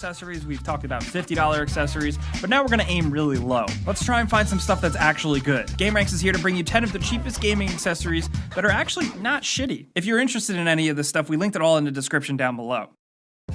accessories, we've talked about $50 accessories, but now we're gonna aim really low. Let's try and find some stuff that's actually good. GameRanks is here to bring you 10 of the cheapest gaming accessories that are actually not shitty. If you're interested in any of this stuff, we linked it all in the description down below.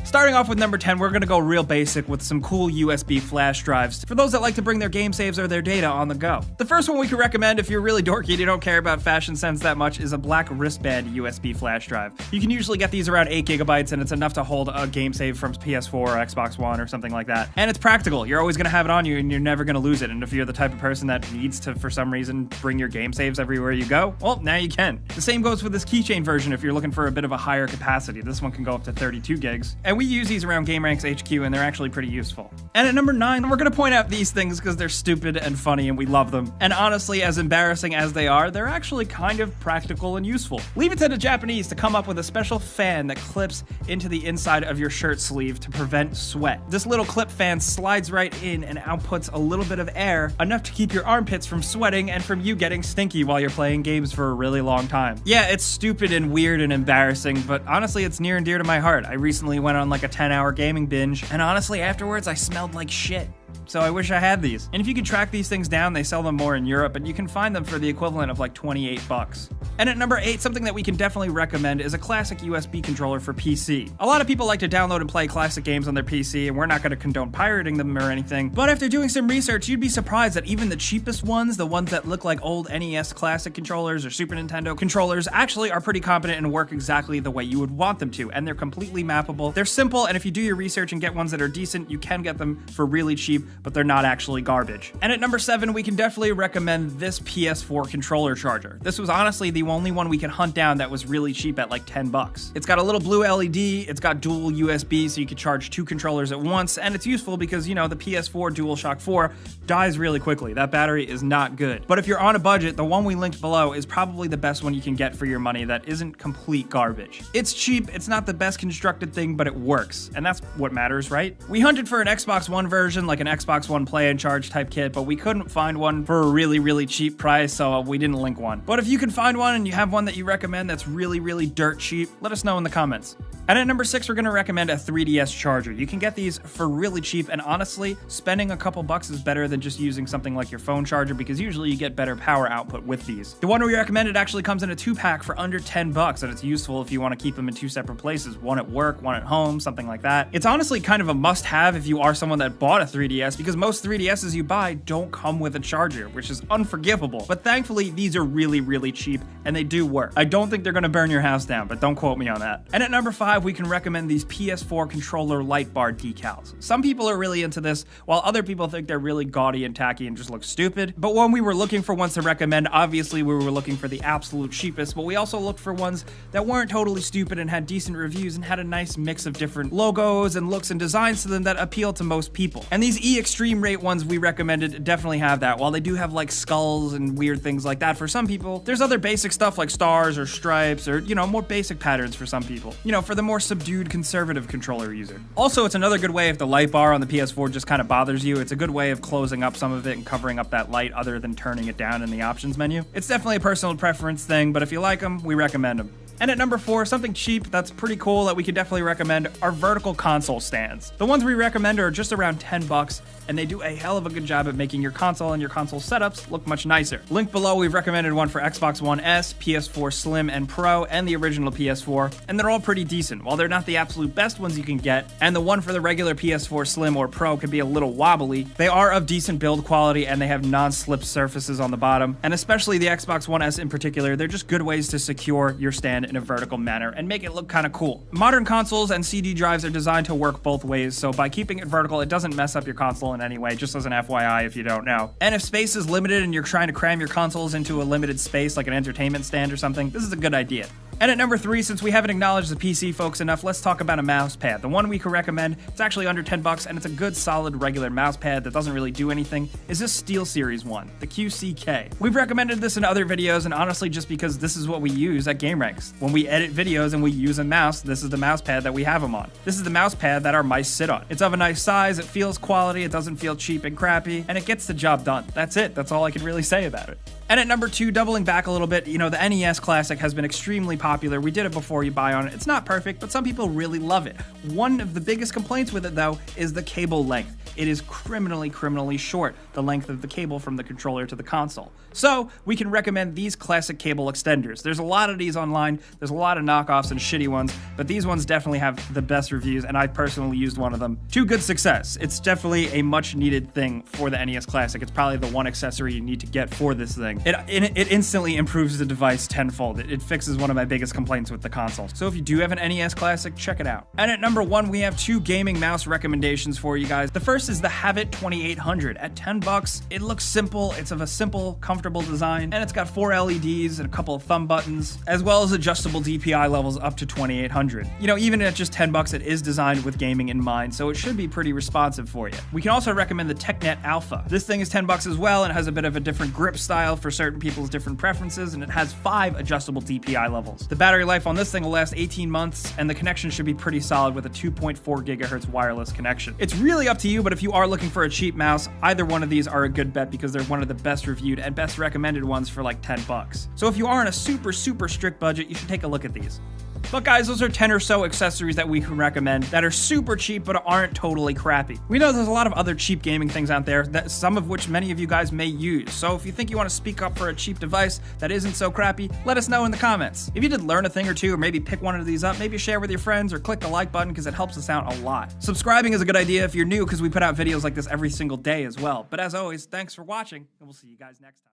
Starting off with number 10, we're gonna go real basic with some cool USB flash drives for those that like to bring their game saves or their data on the go. The first one we can recommend if you're really dorky and you don't care about fashion sense that much is a black wristband USB flash drive. You can usually get these around 8 gigabytes and it's enough to hold a game save from PS4 or Xbox One or something like that. And it's practical. You're always gonna have it on you and you're never gonna lose it. And if you're the type of person that needs to, for some reason, bring your game saves everywhere you go, well, now you can. The same goes with this keychain version if you're looking for a bit of a higher capacity. This one can go up to 32 gigs. And we use these around GameRanks HQ and they're actually pretty useful. And at number 9, we're gonna point out these things because they're stupid and funny and we love them. And honestly, as embarrassing as they are, they're actually kind of practical and useful. Leave it to the Japanese to come up with a special fan that clips into the inside of your shirt sleeve to prevent sweat. This little clip fan slides right in and outputs a little bit of air, enough to keep your armpits from sweating and from you getting stinky while you're playing games for a really long time. Yeah, it's stupid and weird and embarrassing, but honestly, it's near and dear to my heart. I recently went on like a 10-hour gaming binge, and honestly, afterwards, I smelled like shit. So I wish I had these. And if you can track these things down, they sell them more in Europe, and you can find them for the equivalent of like 28 bucks. And at number 8, something that we can definitely recommend is a classic USB controller for PC. A lot of people like to download and play classic games on their PC, and we're not going to condone pirating them or anything, but after doing some research, you'd be surprised that even the cheapest ones, the ones that look like old NES classic controllers or Super Nintendo controllers, actually are pretty competent and work exactly the way you would want them to, and they're completely mappable. They're simple, and if you do your research and get ones that are decent, you can get them for really cheap, but they're not actually garbage. And at number 7, we can definitely recommend this PS4 controller charger. This was honestly the only one we could hunt down that was really cheap at like 10 bucks. It's got a little blue LED, it's got dual USB so you can charge 2 controllers at once, and it's useful because, you know, the PS4 DualShock 4 dies really quickly. That battery is not good. But if you're on a budget, the one we linked below is probably the best one you can get for your money that isn't complete garbage. It's cheap, it's not the best constructed thing, but it works, and that's what matters, right? We hunted for an Xbox One version, like an Xbox One Play and Charge type kit, but we couldn't find one for a really, really cheap price, so we didn't link one. But if you can find one and you have one that you recommend that's really, really dirt cheap, let us know in the comments. And at number 6, we're going to recommend a 3DS charger. You can get these for really cheap, and honestly, spending a couple bucks is better than just using something like your phone charger because usually you get better power output with these. The one we recommended actually comes in a 2-pack for under 10 bucks, and it's useful if you want to keep them in 2 separate places, one at work, one at home, something like that. It's honestly kind of a must-have if you are someone that bought a 3DS because most 3DSs you buy don't come with a charger, which is unforgivable. But thankfully, these are really, really cheap, and they do work. I don't think they're going to burn your house down, but don't quote me on that. And at number 5, we can recommend these PS4 controller light bar decals. Some people are really into this, while other people think they're really gaudy and tacky and just look stupid. But when we were looking for ones to recommend, obviously we were looking for the absolute cheapest, but we also looked for ones that weren't totally stupid and had decent reviews and had a nice mix of different logos and looks and designs to them that appeal to most people. And these E-Extreme Rate ones we recommended definitely have that. While they do have like skulls and weird things like that for some people, there's other basic stuff like stars or stripes or, you know, more basic patterns for some people. You know, for the more subdued conservative controller user. Also, it's another good way if the light bar on the PS4 just kind of bothers you. It's a good way of closing up some of it and covering up that light other than turning it down in the options menu. It's definitely a personal preference thing, but if you like them, we recommend them. And at number 4, something cheap that's pretty cool that we could definitely recommend are vertical console stands. The ones we recommend are just around 10 bucks, and they do a hell of a good job at making your console and your console setups look much nicer. Linked below, we've recommended one for Xbox One S, PS4 Slim and Pro, and the original PS4, and they're all pretty decent. While they're not the absolute best ones you can get, and the one for the regular PS4 Slim or Pro could be a little wobbly, they are of decent build quality and they have non-slip surfaces on the bottom, and especially the Xbox One S in particular, they're just good ways to secure your stand in a vertical manner and make it look kind of cool. Modern consoles and CD drives are designed to work both ways, so by keeping it vertical, it doesn't mess up your console in any way, just as an FYI if you don't know. And if space is limited and you're trying to cram your consoles into a limited space like an entertainment stand or something, this is a good idea. And at number 3, since we haven't acknowledged the PC folks enough, let's talk about a mouse pad. The one we could recommend, it's actually under 10 bucks, and it's a good solid regular mouse pad that doesn't really do anything, is this SteelSeries one, the QCK. We've recommended this in other videos, and honestly just because this is what we use at GameRanks. When we edit videos and we use a mouse, this is the mouse pad that we have them on. This is the mouse pad that our mice sit on. It's of a nice size, it feels quality, it doesn't feel cheap and crappy, and it gets the job done. That's it, that's all I can really say about it. And at number 2, doubling back a little bit, you know, the NES Classic has been extremely popular popular. We did it before you buy on it. It's not perfect, but some people really love it. One of the biggest complaints with it, though, is the cable length. It is criminally short, the length of the cable from the controller to the console. So we can recommend these classic cable extenders. There's a lot of these online, there's a lot of knockoffs and shitty ones, but these ones definitely have the best reviews, and I personally used one of them to good success. It's definitely a much needed thing for the NES Classic. It's probably the one accessory you need to get for this thing. It instantly improves the device tenfold. It fixes one of my biggest complaints with the console. So if you do have an NES Classic, check it out. And at number 1, we have 2 gaming mouse recommendations for you guys. The first is the Have-It 2800. At $10, it looks simple. It's of a simple, comfortable design, and it's got 4 LEDs and a couple of thumb buttons, as well as adjustable DPI levels up to 2800. You know, even at just $10, it is designed with gaming in mind, so it should be pretty responsive for you. We can also recommend the TechNet Alpha. This thing is $10 as well, and has a bit of a different grip style for certain people's different preferences, and it has 5 adjustable DPI levels. The battery life on this thing will last 18 months, and the connection should be pretty solid with a 2.4 gigahertz wireless connection. It's really up to you, but if you are looking for a cheap mouse, either one of these are a good bet because they're one of the best reviewed and best recommended ones for like $10. So if you are on a super strict budget, you should take a look at these. But guys, those are 10 or so accessories that we can recommend that are super cheap but aren't totally crappy. We know there's a lot of other cheap gaming things out there, that some of which many of you guys may use. So if you think you want to speak up for a cheap device that isn't so crappy, let us know in the comments. If you did learn a thing or two, or maybe pick one of these up, maybe share with your friends or click the like button because it helps us out a lot. Subscribing is a good idea if you're new because we put out videos like this every single day as well. But as always, thanks for watching, and we'll see you guys next time.